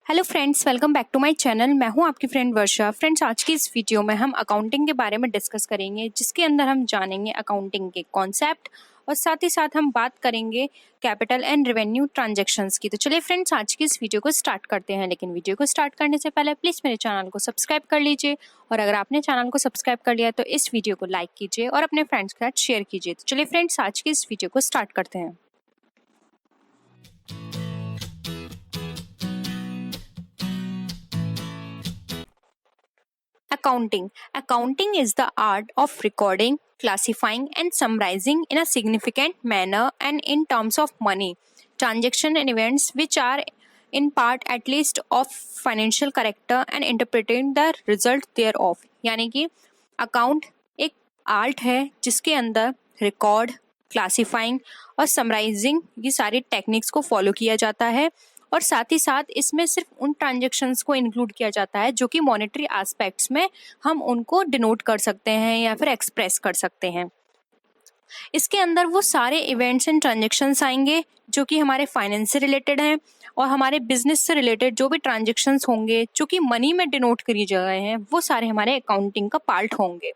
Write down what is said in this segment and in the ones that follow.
Hello friends, welcome back to my channel. मैं हूं आपकी फ्रेंड वर्षा। फ्रेंड्स, आज की इस वीडियो में हम अकाउंटिंग के बारे में डिस्कस करेंगे, जिसके अंदर हम जानेंगे अकाउंटिंग के कॉन्सेप्ट और साथ ही साथ हम बात करेंगे कैपिटल एंड रेवेन्यू ट्रांजैक्शंस की। तो चलिए फ्रेंड्स, आज की इस वीडियो को स्टार्ट करते हैं। लेकिन वीडियो को स्टार्ट करने से पहले प्लीज़ मेरे चैनल को सब्सक्राइब कर लीजिए, और अगर आपने चैनल को सब्सक्राइब कर लिया तो इस वीडियो को लाइक कीजिए और अपने फ्रेंड्स के साथ शेयर कीजिए। तो चलिए फ्रेंड्स, आज की इस वीडियो को स्टार्ट करते हैं। Accounting. Accounting is the art of recording, classifying, and summarizing in a significant manner and in terms of money, transaction, and events which are in part at least of financial character and interpreting the result thereof. यानी कि account एक art है जिसके अंदर record, classifying और summarising ये सारी techniques को फॉलो किया जाता है, और साथ ही साथ इसमें सिर्फ उन ट्रांजैक्शंस को इंक्लूड किया जाता है जो कि मॉनेटरी एस्पेक्ट्स में हम उनको डिनोट कर सकते हैं या फिर एक्सप्रेस कर सकते हैं। इसके अंदर वो सारे इवेंट्स एंड ट्रांजैक्शंस आएंगे जो कि हमारे फाइनेंस से रिलेटेड हैं, और हमारे बिजनेस से रिलेटेड जो भी ट्रांजैक्शंस होंगे जो कि मनी में डिनोट करी गए हैं, वो सारे हमारे अकाउंटिंग का पार्ट होंगे।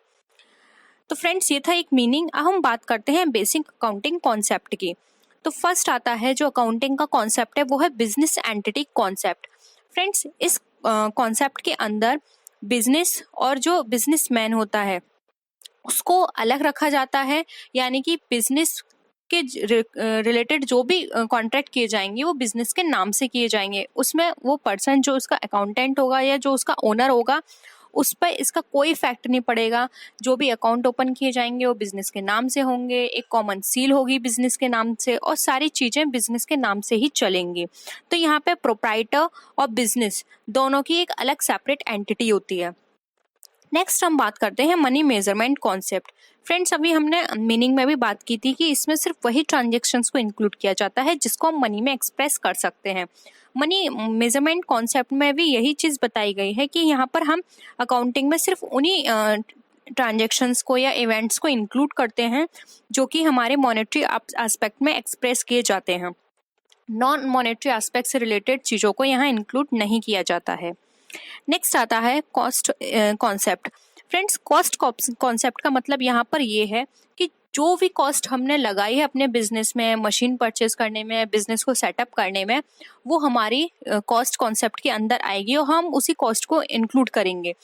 तो फ्रेंड्स, ये था एक मीनिंग। अब हम बात करते हैं बेसिक अकाउंटिंग कॉन्सेप्ट की। तो फर्स्ट आता है जो अकाउंटिंग का कॉन्सेप्ट है, वो है बिजनेस एंटिटी कॉन्सेप्ट। फ्रेंड्स, इस कॉन्सेप्ट के अंदर बिजनेस और जो बिजनेसमैन होता है उसको अलग रखा जाता है, यानी कि बिजनेस के रिलेटेड जो भी कॉन्ट्रैक्ट किए जाएंगे वो बिजनेस के नाम से किए जाएंगे। उसमें वो पर्सन जो उसका अकाउंटेंट होगा या जो उसका ओनर होगा, उस पर इसका कोई इफेक्ट नहीं पड़ेगा। जो भी अकाउंट ओपन किए जाएंगे वो बिजनेस के नाम से होंगे, एक कॉमन सील होगी बिजनेस के नाम से, और सारी चीजें बिजनेस के नाम से ही चलेंगी। तो यहाँ पे प्रोप्राइटर और बिजनेस दोनों की एक अलग सेपरेट एंटिटी होती है। नेक्स्ट हम बात करते हैं मनी मेजरमेंट कॉन्सेप्ट। फ्रेंड्स, अभी हमने मीनिंग में भी बात की थी कि इसमें सिर्फ वही ट्रांजैक्शंस को इंक्लूड किया जाता है जिसको हम मनी में एक्सप्रेस कर सकते हैं। मनी मेजरमेंट कॉन्सेप्ट में भी यही चीज बताई गई है कि यहाँ पर हम अकाउंटिंग में सिर्फ उन्हीं ट्रांजैक्शंस को या इवेंट्स को इंक्लूड करते हैं जो कि हमारे मॉनेटरी एस्पेक्ट में एक्सप्रेस किए जाते हैं। नॉन मॉनेटरी एस्पेक्ट से रिलेटेड चीज़ों को यहाँ इंक्लूड नहीं किया जाता है। नेक्स्ट आता है cost concept. Friends, cost concept का मतलब यहाँ पर ये है कि जो भी कॉस्ट हमने लगाई है अपने बिजनेस में, मशीन परचेज करने में, बिजनेस को सेटअप करने में, वो हमारी कॉस्ट कॉन्सेप्ट के अंदर आएगी और हम उसी कॉस्ट को इंक्लूड करेंगे।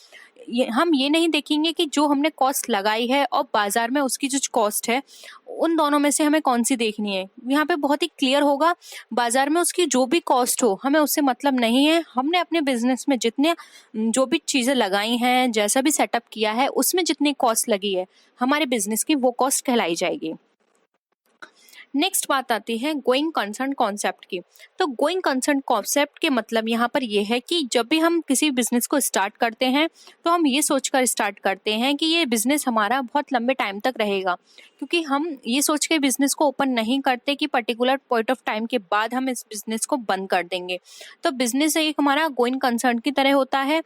हम ये नहीं देखेंगे कि जो हमने कॉस्ट लगाई है और बाजार में उसकी जो कॉस्ट है, उन दोनों में से हमें कौन सी देखनी है। यहाँ पे बहुत ही क्लियर होगा, बाजार में उसकी जो भी कॉस्ट हो हमें उससे मतलब नहीं है। हमने अपने बिजनेस में जितने जो भी चीज़ें लगाई हैं, जैसा भी सेटअप किया है, उसमें जितनी कॉस्ट लगी है हमारे बिजनेस की, वो कॉस्ट कहलाई जाएगी। नेक्स्ट बात आती है गोइंग कंसर्न कॉन्सेप्ट की। तो गोइंग कंसर्न कॉन्सेप्ट के मतलब यहाँ पर यह है कि जब भी हम किसी बिजनेस को स्टार्ट करते हैं तो हम ये सोचकर स्टार्ट करते हैं कि ये बिजनेस हमारा बहुत लंबे टाइम तक रहेगा, क्योंकि हम ये सोच के बिजनेस को ओपन नहीं करते कि पर्टिकुलर पॉइंट ऑफ टाइम के बाद हम इस बिजनेस को बंद कर देंगे। तो बिजनेस एक हमारा गोइंग कंसर्न की तरह होता है।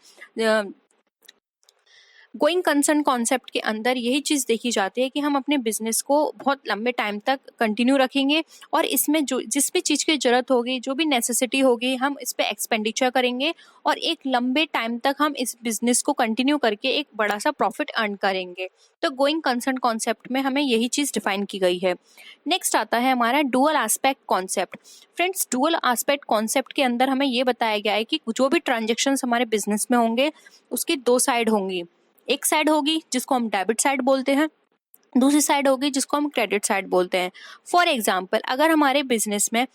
गोइंग कंसर्न कॉन्सेप्ट के अंदर यही चीज़ देखी जाती है कि हम अपने बिजनेस को बहुत लंबे टाइम तक कंटिन्यू रखेंगे, और इसमें जो जिस भी चीज़ की ज़रूरत होगी, जो भी नेसेसिटी होगी, हम इस पे एक्सपेंडिचर करेंगे और एक लंबे टाइम तक हम इस बिजनेस को कंटिन्यू करके एक बड़ा सा प्रॉफिट अर्न करेंगे। तो गोइंग कंसर्न कॉन्सेप्ट में हमें यही चीज़ डिफाइन की गई है। नेक्स्ट आता है हमारा dual aspect concept. Friends, dual aspect concept के अंदर हमें ये बताया गया है कि जो भी ट्रांजेक्शन्स हमारे बिजनेस में होंगे उसकी दो साइड होंगी। एक साइड होगी जिसको हम डेबिट साइड बोलते हैं, दूसरी साइड होगी जिसको हम क्रेडिट साइड बोलते हैं। फॉर एग्जांपल, अगर हमारे बिजनेस में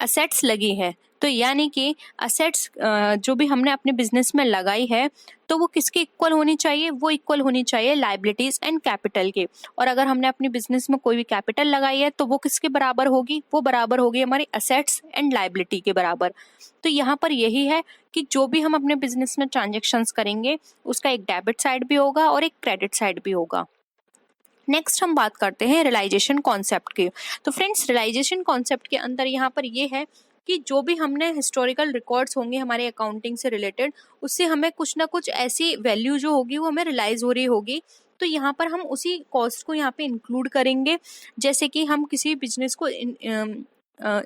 असेट्स लगी है, तो यानी कि असेट्स जो भी हमने अपने बिजनेस में लगाई है, तो वो किसके इक्वल होनी चाहिए? वो इक्वल होनी चाहिए लाइबिलिटीज एंड कैपिटल के। और अगर हमने अपने बिजनेस में कोई भी कैपिटल लगाई है तो वो किसके बराबर होगी? वो बराबर होगी हमारी असेट्स एंड लाइबिलिटी के बराबर। तो यहाँ पर यही है कि जो भी हम अपने बिजनेस में ट्रांजेक्शन्स करेंगे उसका एक डेबिट साइड भी होगा और एक क्रेडिट साइड भी होगा। नेक्स्ट हम बात करते हैं रियलाइजेशन कॉन्सेप्ट की। तो फ्रेंड्स, रियलाइजेशन कॉन्सेप्ट के अंदर यहाँ पर ये है कि जो भी हमने हिस्टोरिकल रिकॉर्ड्स होंगे हमारे अकाउंटिंग से रिलेटेड, उससे हमें कुछ ना कुछ ऐसी वैल्यू जो होगी वो हमें रियलाइज हो रही होगी। तो यहाँ पर हम उसी कॉस्ट को यहाँ पे इंक्लूड करेंगे। जैसे कि हम किसी बिजनेस को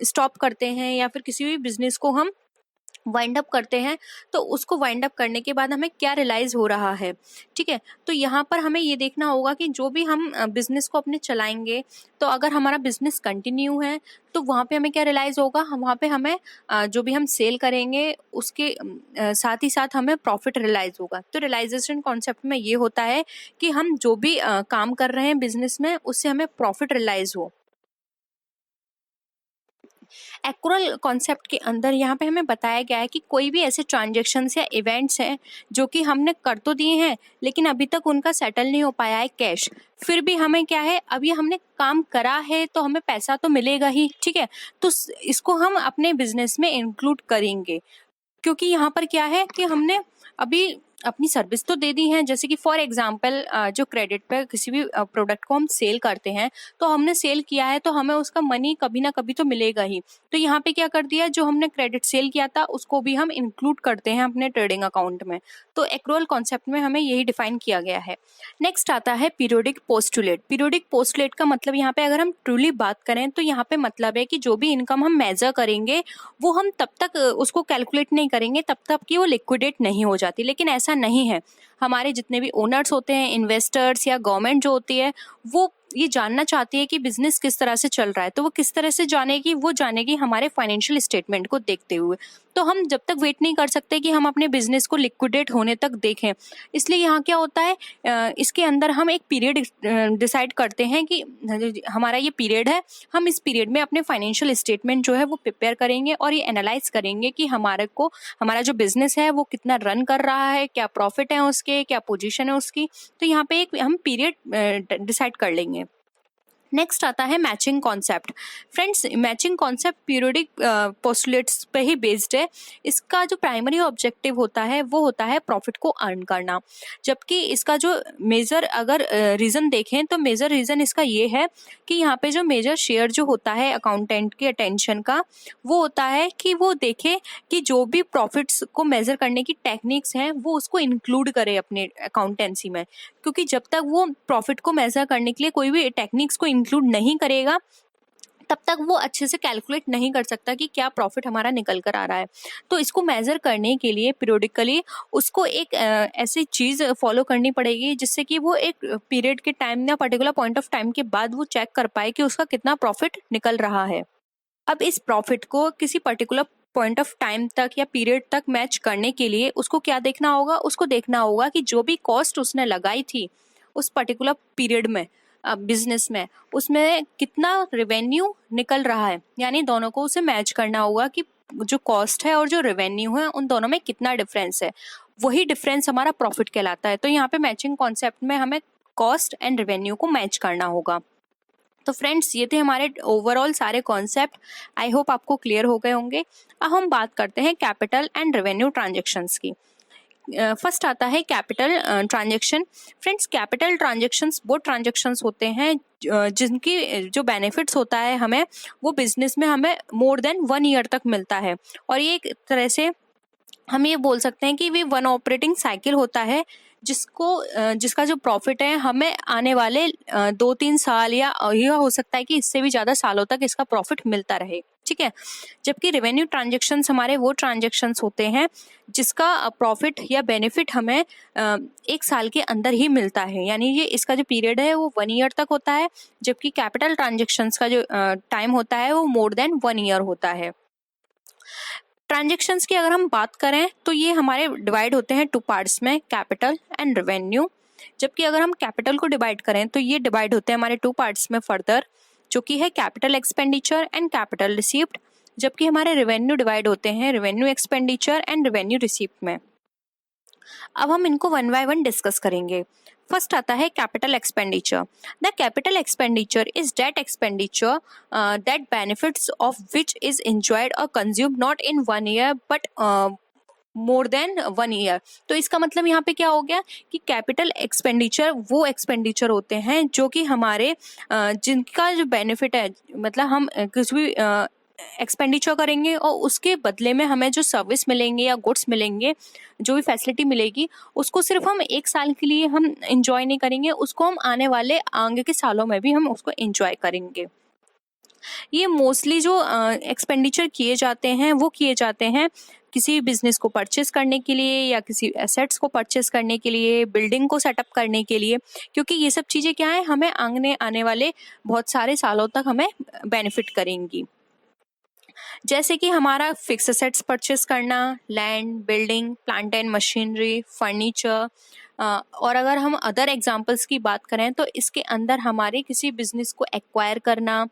स्टॉप करते हैं या फिर किसी भी बिजनेस को हम वाइंड अप करते हैं, तो उसको वाइंड अप करने के बाद हमें क्या रियलाइज़ हो रहा है, ठीक है। तो यहाँ पर हमें ये देखना होगा कि जो भी हम बिज़नेस को अपने चलाएंगे, तो अगर हमारा बिज़नेस कंटिन्यू है तो वहाँ पे हमें क्या रियलाइज़ होगा, वहाँ पे हमें जो भी हम सेल करेंगे उसके साथ ही साथ हमें प्रॉफिट रियलाइज़ होगा। तो रियलाइजेशन कॉन्सेप्ट में ये होता है कि हम जो भी काम कर रहे हैं बिज़नेस में उससे हमें प्रॉफिट रियलाइज़ हो। एक्रुअल कॉन्सेप्ट के अंदर यहाँ पे हमें बताया गया है कि कोई भी ऐसे ट्रांजेक्शन्स या इवेंट्स हैं जो कि हमने कर तो दिए हैं लेकिन अभी तक उनका सेटल नहीं हो पाया है कैश, फिर भी हमें क्या है, अभी हमने काम करा है तो हमें पैसा तो मिलेगा ही, ठीक है। तो इसको हम अपने बिजनेस में इंक्लूड करेंगे, क्योंकि यहाँ पर क्या है कि हमने अभी अपनी सर्विस तो दे दी है। जैसे कि फॉर एग्जांपल जो क्रेडिट पे किसी भी प्रोडक्ट को हम सेल करते हैं, तो हमने सेल किया है तो हमें उसका मनी कभी ना कभी तो मिलेगा ही। तो यहाँ पे क्या कर दिया, जो हमने क्रेडिट सेल किया था उसको भी हम इंक्लूड करते हैं अपने ट्रेडिंग अकाउंट में। तो एक्रुअल कॉन्सेप्ट में हमें यही डिफाइन किया गया है। नेक्स्ट आता है पीरियोडिक पोस्टुलेट। पीरियोडिक पोस्टुलेट का मतलब यहाँ पे अगर हम ट्रूली बात करें तो यहाँ पे मतलब है कि जो भी इनकम हम मेजर करेंगे वो हम तब तक उसको कैलकुलेट नहीं करेंगे तब तक कि वो लिक्विडेट नहीं हो जाती। लेकिन ऐसा नहीं है, हमारे जितने भी ओनर्स होते हैं, इन्वेस्टर्स या गवर्नमेंट जो होती है, वो ये जानना चाहती है कि बिजनेस किस तरह से चल रहा है। तो वो किस तरह से जानेगी, वो जानेगी हमारे फाइनेंशियल स्टेटमेंट को देखते हुए। तो हम जब तक वेट नहीं कर सकते कि हम अपने बिजनेस को लिक्विडेट होने तक देखें। इसलिए यहाँ क्या होता है, इसके अंदर हम एक पीरियड डिसाइड करते हैं कि हमारा ये पीरियड है, हम इस पीरियड में अपने फाइनेंशियल स्टेटमेंट जो है वो प्रिपेयर करेंगे और ये एनालाइज करेंगे कि हमारा जो बिजनेस है वो कितना रन कर रहा है, क्या प्रॉफिट है उसके, क्या पोजीशन है उसकी। तो यहाँ पे एक हम पीरियड डिसाइड कर लेंगे। नेक्स्ट आता है matching concept. Friends, matching concept periodic postulates पे ही बेस्ड है। इसका जो प्राइमरी ऑब्जेक्टिव होता है वो होता है प्रॉफिट को अर्न करना, जबकि इसका जो मेजर अगर रीज़न देखें तो मेजर रीज़न इसका ये है कि यहाँ पे जो मेजर शेयर जो होता है अकाउंटेंट के अटेंशन का, वो होता है कि वो देखे कि जो भी प्रॉफिट्स को मेजर करने की टेक्निक्स हैं वो उसको इंक्लूड करे अपने अकाउंटेंसी में। क्योंकि जब तक वो प्रॉफिट को मेजर करने के लिए कोई भी टेक्निक्स को इंक्लूड नहीं करेगा तब तक वो अच्छे से कैलकुलेट नहीं कर सकता कि क्या प्रॉफिट हमारा निकल कर आ रहा है। तो इसको मेजर करने के लिए पीरियोडिकली उसको एक ऐसी चीज़ फॉलो करनी पड़ेगी जिससे कि वो एक पीरियड के टाइम या पर्टिकुलर पॉइंट ऑफ टाइम के बाद वो चेक कर पाए कि उसका कितना प्रॉफिट निकल रहा है। अब इस प्रॉफिट को किसी पर्टिकुलर पॉइंट ऑफ टाइम तक या पीरियड तक मैच करने के लिए उसको क्या देखना होगा, उसको देखना होगा कि जो भी कॉस्ट उसने लगाई थी उस पर्टिकुलर पीरियड में बिजनेस में, उसमें कितना रेवेन्यू निकल रहा है। यानी दोनों को उसे मैच करना होगा कि जो कॉस्ट है और जो रेवेन्यू है उन दोनों में कितना डिफरेंस है, वही डिफरेंस हमारा प्रॉफिट कहलाता है। तो यहाँ पे मैचिंग कॉन्सेप्ट में हमें कॉस्ट एंड रेवेन्यू को मैच करना होगा। तो फ्रेंड्स, ये थे हमारे ओवरऑल सारे कॉन्सेप्ट। आई होप आपको क्लियर हो गए होंगे। अब हम बात करते हैं कैपिटल एंड रेवेन्यू ट्रांजैक्शंस की। फर्स्ट आता है capital transaction. Friends, capital transactions वो ट्रांजैक्शंस होते हैं जिनकी जो बेनिफिट्स होता है हमें, वो बिजनेस में हमें मोर देन 1 ईयर तक मिलता है। और ये एक तरह से हम ये बोल सकते हैं कि वे वन ऑपरेटिंग साइकिल होता है जिसका जो प्रॉफिट है हमें आने वाले 2-3 साल या यह हो सकता है कि इससे भी ज़्यादा सालों तक इसका प्रॉफिट मिलता रहे, ठीक है। जबकि रेवेन्यू ट्रांजैक्शंस हमारे वो ट्रांजैक्शंस होते हैं जिसका प्रॉफिट या बेनिफिट हमें 1 साल के अंदर ही मिलता है। यानी ये इसका जो पीरियड है वो 1 ईयर तक होता है, जबकि कैपिटल ट्रांजैक्शंस का जो टाइम होता है वो मोर देन 1 ईयर होता है। ट्रांजैक्शंस की अगर हम बात करें तो ये हमारे डिवाइड होते हैं 2 पार्ट्स में, कैपिटल एंड रेवेन्यू। जबकि अगर हम कैपिटल को डिवाइड करें तो ये डिवाइड होते हैं हमारे 2 पार्ट्स में फर्दर, जो कि है capital expenditure and capital received. जबकि हमारे रेवेन्यू डिवाइड होते हैं revenue expenditure and revenue received में। अब हम इनको वन बाय वन डिस्कस करेंगे। फर्स्ट आता है capital expenditure. The capital expenditure is that expenditure that benefits of which is enjoyed और consumed not in 1 year but more than 1 year. तो इसका मतलब यहाँ पे क्या हो गया कि कैपिटल एक्सपेंडिचर वो एक्सपेंडिचर होते हैं जो कि हमारे जिनका जो बेनिफिट है, मतलब हम कुछ भी एक्सपेंडिचर करेंगे और उसके बदले में हमें जो सर्विस मिलेंगे या गुड्स मिलेंगे, जो भी फैसिलिटी मिलेगी, उसको सिर्फ हम 1 साल के लिए हम इंजॉय नहीं करेंगे, उसको हम आने वाले आगे के सालों में भी हम उसको इंजॉय करेंगे। ये मोस्टली जो एक्सपेंडिचर किए जाते हैं वो किए जाते हैं किसी बिजनेस को परचेस करने के लिए या किसी एसेट्स को परचेस करने के लिए, बिल्डिंग को सेटअप करने के लिए, क्योंकि ये सब चीज़ें क्या है हमें आने वाले बहुत सारे सालों तक हमें बेनिफिट करेंगी। जैसे कि हमारा फिक्स एसेट्स परचेस करना, land, building, plant and machinery, furniture, और अगर हम अदर एग्जांपल्स की बात करें तो इसके अंदर हमारे किसी बिजनेस को एक्वायर करना,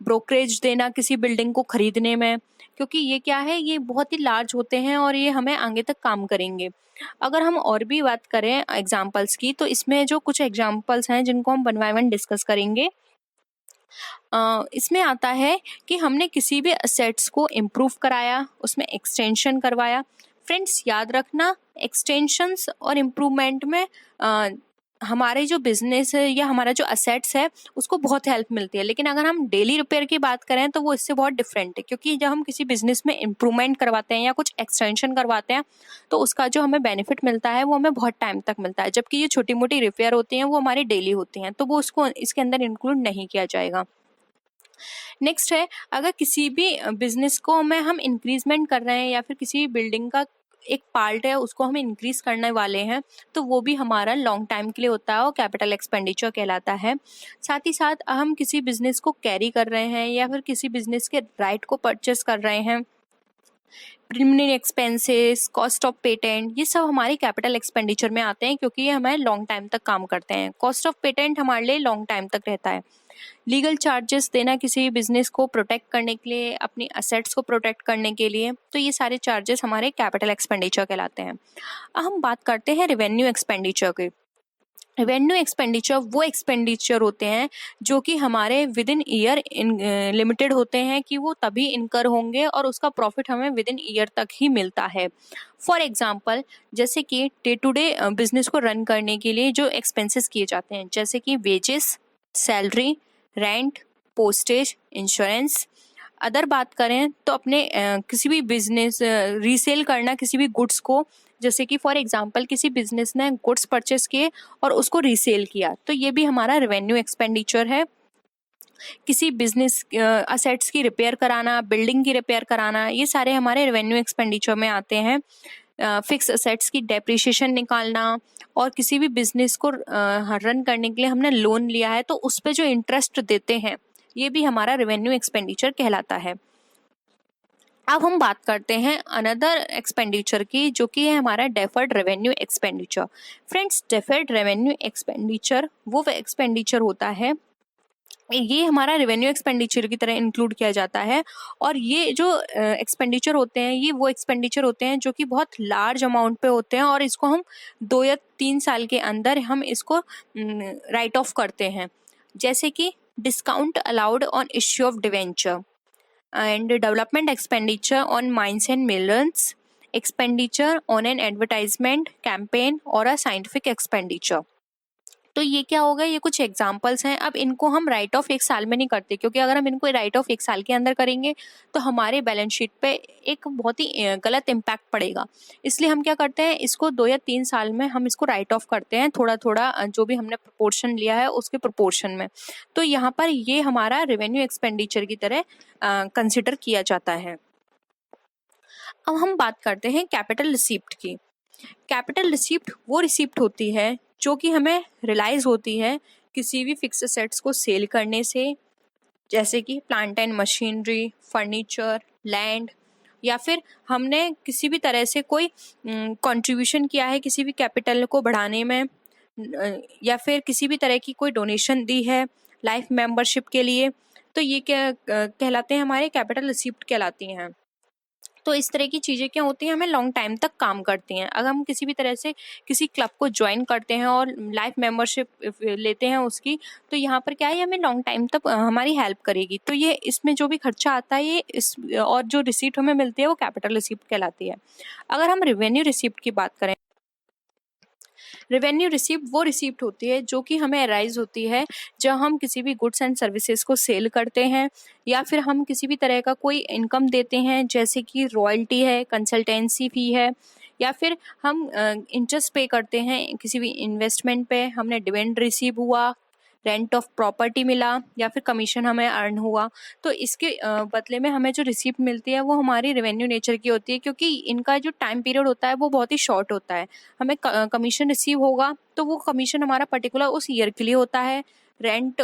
ब्रोकरेज देना किसी बिल्डिंग को खरीदने में, क्योंकि ये क्या है ये बहुत ही लार्ज होते हैं और ये हमें आगे तक काम करेंगे। अगर हम और भी बात करें एग्जांपल्स की तो इसमें जो कुछ एग्जांपल्स हैं जिनको हम वन बाय वन डिस्कस करेंगे। इसमें आता है कि हमने किसी भी असेट्स को इम्प्रूव कराया, उसमें एक्सटेंशन करवाया। फ्रेंड्स याद रखना, एक्सटेंशंस और इम्प्रूवमेंट में हमारे जो बिजनेस है या हमारा जो असेट्स है उसको बहुत हेल्प मिलती है, लेकिन अगर हम डेली रिपेयर की बात करें तो वो इससे बहुत डिफरेंट है, क्योंकि जब हम किसी बिजनेस में इम्प्रूवमेंट करवाते हैं या कुछ एक्सटेंशन करवाते हैं तो उसका जो हमें बेनिफिट मिलता है वो हमें बहुत टाइम तक मिलता है, जबकि ये छोटी मोटी रिपेयर होती हैं वो हमारी डेली होती हैं, तो वो उसको इसके अंदर इंक्लूड नहीं किया जाएगा। नेक्स्ट है, अगर किसी भी बिजनेस को में हम इंक्रीजमेंट कर रहे हैं या फिर किसी बिल्डिंग का एक पार्ट है उसको हम इंक्रीज करने वाले हैं तो वो भी हमारा लॉन्ग टाइम के लिए होता है और कैपिटल एक्सपेंडिचर कहलाता है। साथ ही साथ हम किसी बिजनेस को कैरी कर रहे हैं या फिर किसी बिजनेस के राइट को परचेस कर रहे हैं, preliminary expenses, cost of patent, ये सब हमारे कैपिटल एक्सपेंडिचर में आते हैं क्योंकि ये हमें लॉन्ग टाइम तक काम करते हैं। कॉस्ट ऑफ पेटेंट हमारे लिए लॉन्ग टाइम तक रहता है। लीगल चार्जेस देना किसी बिजनेस को प्रोटेक्ट करने के लिए, अपनी असेट्स को प्रोटेक्ट करने के लिए, तो ये सारे चार्जेस हमारे कैपिटल एक्सपेंडिचर कहलाते हैं। अब हम बात करते हैं रेवेन्यू एक्सपेंडिचर की। रेवेन्यू एक्सपेंडिचर वो एक्सपेंडिचर होते हैं जो कि हमारे विद इन ईयर लिमिटेड होते हैं कि वो तभी इनकर होंगे और उसका प्रॉफिट हमें विद इन ईयर तक ही मिलता है। फॉर एग्जांपल, जैसे कि डे टू डे बिजनेस को रन करने के लिए जो एक्सपेंसेस किए जाते हैं, जैसे कि wages, salary, rent, postage, insurance. Other बात करें तो अपने किसी भी बिजनेस रीसेल करना किसी भी गुड्स को, जैसे कि फॉर एग्जांपल किसी बिजनेस ने गुड्स परचेस किए और उसको रीसेल किया, तो ये भी हमारा रेवेन्यू एक्सपेंडिचर है। किसी बिजनेस असेट्स की रिपेयर कराना, बिल्डिंग की रिपेयर कराना, ये सारे हमारे रेवेन्यू एक्सपेंडिचर में आते हैं। फिक्स असेट्स की डेप्रिसिएशन निकालना और किसी भी बिजनेस को रन करने के लिए हमने लोन लिया है तो उस पर जो इंटरेस्ट देते हैं ये भी हमारा रेवेन्यू एक्सपेंडिचर कहलाता है। अब हम बात करते हैं अनदर एक्सपेंडिचर की जो कि है हमारा deferred revenue expenditure. Friends, deferred revenue expenditure वो एक्सपेंडिचर होता है, ये हमारा रेवेन्यू एक्सपेंडिचर की तरह इंक्लूड किया जाता है और ये जो एक्सपेंडिचर होते हैं ये वो एक्सपेंडिचर होते हैं जो कि बहुत लार्ज अमाउंट पे होते हैं और इसको हम 2 या 3 साल के अंदर हम इसको राइट ऑफ करते हैं। जैसे कि discount allowed on issue of debenture and development expenditure on mines and millions, expenditure on an advertisement campaign और अ साइंटिफिक एक्सपेंडिचर। तो ये क्या होगा, ये कुछ एग्जांपल्स हैं। अब इनको हम राइट ऑफ 1 साल में नहीं करते, क्योंकि अगर हम इनको राइट ऑफ 1 साल के अंदर करेंगे तो हमारे बैलेंस शीट पे एक बहुत ही गलत इम्पैक्ट पड़ेगा। इसलिए हम क्या करते हैं, इसको 2 या 3 साल में हम इसको राइट ऑफ करते हैं, थोड़ा थोड़ा जो भी हमने प्रोपोर्शन लिया है उसके प्रोपोर्शन में। तो यहाँ पर ये हमारा रेवेन्यू एक्सपेंडिचर की तरह कंसिडर किया जाता है। अब हम बात करते हैं कैपिटल रिसीप्ट की। कैपिटल रिसीप्ट वो रिसीप्ट होती है जो कि हमें रियलाइज होती है किसी भी फिक्स एसेट्स को सेल करने से, जैसे कि plant and machinery, furniture, land, या फिर हमने किसी भी तरह से कोई कंट्रीब्यूशन किया है किसी भी कैपिटल को बढ़ाने में, या फिर किसी भी तरह की कोई डोनेशन दी है लाइफ मेंबरशिप के लिए, तो ये क्या कहलाते हैं, हमारे कैपिटल रिसीप्ट कहलाती हैं। तो इस तरह की चीज़ें क्या होती हैं, हमें लॉन्ग टाइम तक काम करती हैं। अगर हम किसी भी तरह से किसी क्लब को ज्वाइन करते हैं और लाइफ मेंबरशिप लेते हैं उसकी, तो यहाँ पर क्या है, हमें लॉन्ग टाइम तक हमारी हेल्प करेगी। तो ये इसमें जो भी खर्चा आता है ये इस और जो रिसीप्ट हमें मिलती है वो कैपिटल रिसीप्ट कहलाती है। अगर हम रेवेन्यू रिसीप्ट की बात करें, रेवेन्यू रिसीप्ट वो रिसीप्ट होती है जो कि हमें अराइज होती है जब हम किसी भी गुड्स एंड सर्विसेज को सेल करते हैं या फिर हम किसी भी तरह का कोई इनकम देते हैं, जैसे कि रॉयल्टी है, कंसल्टेंसी फी है, या फिर हम इंटरेस्ट पे करते हैं किसी भी इन्वेस्टमेंट पे, हमने डिविडेंड रिसीव हुआ, रेंट ऑफ प्रॉपर्टी मिला या फिर कमीशन हमें अर्न हुआ, तो इसके बदले में हमें जो रिसीप्ट मिलती है वो हमारी रेवेन्यू नेचर की होती है, क्योंकि इनका जो टाइम पीरियड होता है वो बहुत ही शॉर्ट होता है। हमें कमीशन रिसीव होगा तो वो कमीशन हमारा पर्टिकुलर उस ईयर के लिए होता है। रेंट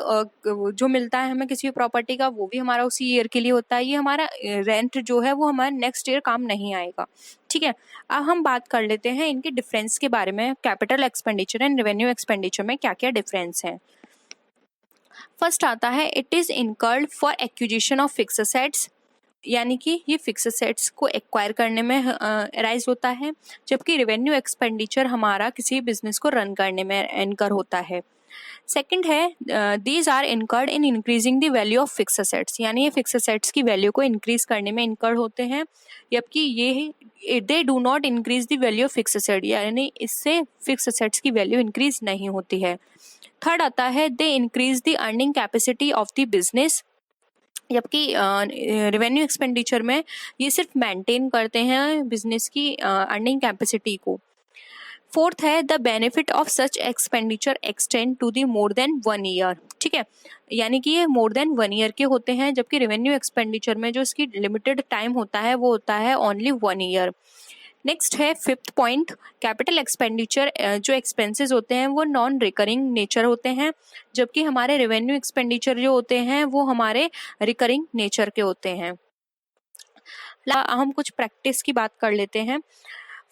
जो मिलता है हमें किसी भी प्रॉपर्टी का वो भी हमारा उसी ईयर के लिए होता है। ये हमारा रेंट जो है वो हमारे नेक्स्ट ईयर काम नहीं आएगा। ठीक है, अब हम बात कर लेते हैं इनके डिफरेंस के बारे में। Capital expenditure and revenue expenditure में क्या क्या डिफरेंस है। फर्स्ट आता है it is incurred for acquisition of fix assets, यानी कि ये फिक्स असेट्स को एक्वायर करने में अराइज होता है, जबकि रेवेन्यू एक्सपेंडिचर हमारा किसी बिजनेस को रन करने में इनकर होता है। सेकंड है these are incurred in increasing the value of fix assets, यानी ये फिक्स असेट्स की वैल्यू को इंक्रीज करने में इनकर्ड होते हैं, जबकि ये they do not increase the value of fix asset, यानी इससे फिक्स असेट्स की वैल्यू इंक्रीज नहीं होती है। थर्ड आता है they increase the earning capacity of the business, जबकि रेवेन्यू एक्सपेंडिचर में ये सिर्फ मेंटेन करते हैं बिजनेस की अर्निंग कैपेसिटी को। फोर्थ है the benefit of such expenditure extend to the more than 1 year. ठीक है, यानी कि ये मोर देन 1 ईयर के होते हैं, जबकि रेवेन्यू एक्सपेंडिचर में जो इसकी लिमिटेड टाइम होता है वो होता है ओनली 1 ईयर। नेक्स्ट है फिफ्थ पॉइंट, कैपिटल एक्सपेंडिचर जो एक्सपेंसेस होते हैं वो नॉन रिकरिंग नेचर होते हैं, जबकि हमारे रेवेन्यू एक्सपेंडिचर जो होते हैं वो हमारे रिकरिंग नेचर के होते हैं। हम कुछ प्रैक्टिस की बात कर लेते हैं।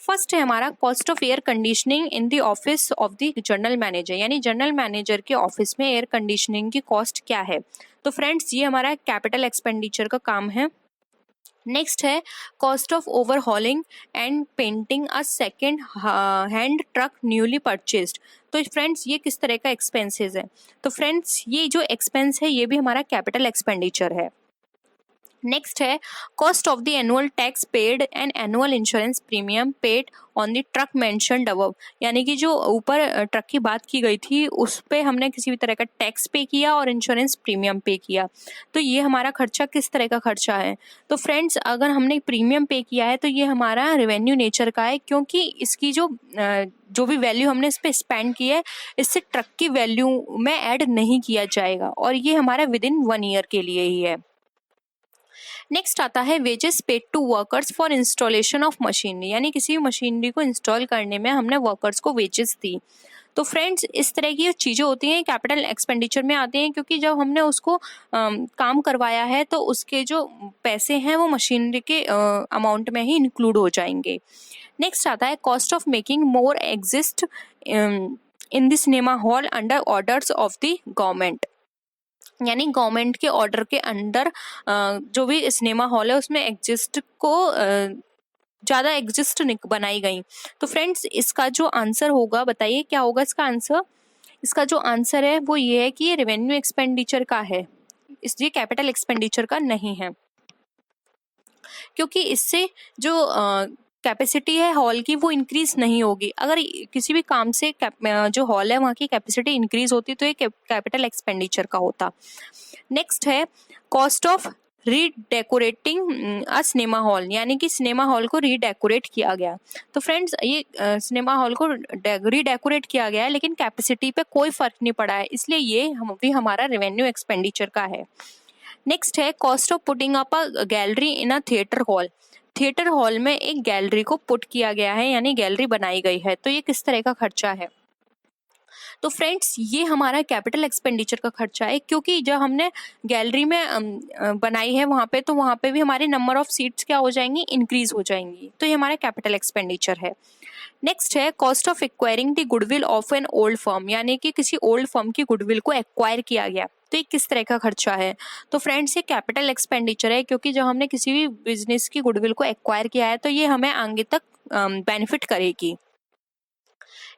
फर्स्ट है हमारा cost of air conditioning in the office of the general manager, यानी जनरल मैनेजर के ऑफिस में एयर कंडीशनिंग की कॉस्ट क्या है। तो फ्रेंड्स ये हमारा कैपिटल एक्सपेंडिचर का काम है। नेक्स्ट है cost of overhauling and painting a second hand truck newly purchased. तो फ्रेंड्स ये किस तरह का एक्सपेंसेस है। तो फ्रेंड्स ये जो एक्सपेंस है ये भी हमारा कैपिटल एक्सपेंडिचर है। नेक्स्ट है cost of the annual tax paid and annual insurance premium paid on the truck mentioned above, यानी कि जो ऊपर ट्रक की बात की गई थी उस पे हमने किसी भी तरह का टैक्स पे किया और इंश्योरेंस प्रीमियम पे किया, तो ये हमारा खर्चा किस तरह का खर्चा है। तो फ्रेंड्स अगर हमने प्रीमियम पे किया है तो ये हमारा रेवेन्यू नेचर का है, क्योंकि इसकी जो भी वैल्यू हमने इस पे स्पेंड की है इससे ट्रक की वैल्यू में ऐड नहीं किया जाएगा, और ये हमारा विद इन 1 ईयर के लिए ही है। नेक्स्ट आता है wages paid to workers for installation of machinery, यानी किसी भी मशीनरी को इंस्टॉल करने में हमने वर्कर्स को वेजेस दी। तो फ्रेंड्स इस तरह की जो चीज़ें होती हैं कैपिटल एक्सपेंडिचर में आती हैं, क्योंकि जब हमने उसको काम करवाया है तो उसके जो पैसे हैं वो मशीनरी के अमाउंट में ही इंक्लूड हो जाएंगे। नेक्स्ट आता है cost of making more exist in the cinema hall under orders of the government, यानी गवर्नमेंट के ऑर्डर के अंडर जो भी सिनेमा हॉल है उसमें एग्जिस्ट को ज़्यादा एग्जिस्ट बनाई गई। तो फ्रेंड्स इसका जो आंसर होगा, बताइए क्या होगा इसका आंसर। इसका जो आंसर है वो ये है कि ये रेवेन्यू एक्सपेंडिचर का है, इसलिए कैपिटल एक्सपेंडिचर का नहीं है, क्योंकि इससे जो कैपेसिटी है हॉल की वो इंक्रीज नहीं होगी। अगर किसी भी काम से जो हॉल है वहाँ की कैपेसिटी इंक्रीज होती तो ये कैपिटल एक्सपेंडिचर का होता। नेक्स्ट है cost of redecorating a cinema hall, यानी कि सिनेमा हॉल को रीडेकोरेट किया गया। तो फ्रेंड्स ये सिनेमा हॉल को रीडेकोरेट किया गया है लेकिन कैपेसिटी पे कोई फर्क नहीं पड़ा है, इसलिए ये भी हमारा रेवेन्यू एक्सपेंडिचर का है। नेक्स्ट है cost of putting up a gallery in a theatre hall, theatre hall में एक गैलरी को पुट किया गया है, यानी गैलरी बनाई गई है, तो ये किस तरह का खर्चा है। तो फ्रेंड्स ये हमारा कैपिटल एक्सपेंडिचर का खर्चा है, क्योंकि जब हमने गैलरी में बनाई है वहाँ पे, तो वहाँ पे भी हमारे नंबर ऑफ सीट्स क्या हो जाएंगी, इंक्रीज हो जाएंगी, तो ये हमारा कैपिटल एक्सपेंडिचर है। नेक्स्ट है cost of acquiring the goodwill of an old firm, यानी कि किसी ओल्ड फर्म की गुडविल को एक्वायर किया गया, तो ये किस तरह का खर्चा है। तो फ्रेंड्स ये कैपिटल एक्सपेंडिचर है, क्योंकि जब हमने किसी भी बिजनेस की गुडविल को एक्वायर किया है तो ये हमें आगे तक बेनिफिट करेगी।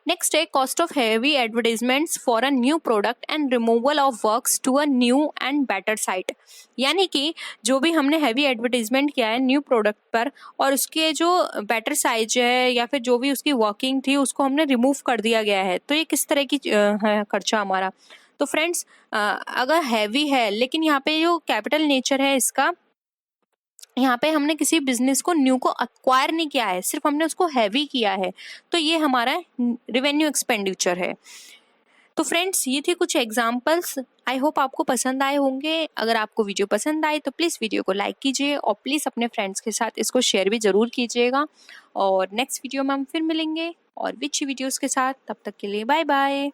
नेक्स्ट है cost of heavy advertisements for a new product and removal of works to a new and better site, यानी कि जो भी हमने हैवी एडवर्टाइजमेंट किया है न्यू प्रोडक्ट पर और उसके जो बेटर साइज है या फिर जो भी उसकी वर्किंग थी उसको हमने रिमूव कर दिया गया है, तो ये किस तरह की है खर्चा हमारा। तो फ्रेंड्स अगर हैवी है, लेकिन यहाँ पे जो कैपिटल नेचर है इसका, यहाँ पे हमने किसी बिजनेस को न्यू को अक्वायर नहीं किया है, सिर्फ हमने उसको हैवी किया है, तो ये हमारा रेवेन्यू एक्सपेंडिचर है। तो फ्रेंड्स ये थे कुछ एग्जाम्पल्स। आई होप आपको पसंद आए होंगे। अगर आपको वीडियो पसंद आए तो प्लीज़ वीडियो को लाइक कीजिए और प्लीज़ अपने फ्रेंड्स के साथ इसको शेयर भी ज़रूर कीजिएगा। और नेक्स्ट वीडियो में हम फिर मिलेंगे और विच वीडियोज़ के साथ। तब तक के लिए बाय बाय।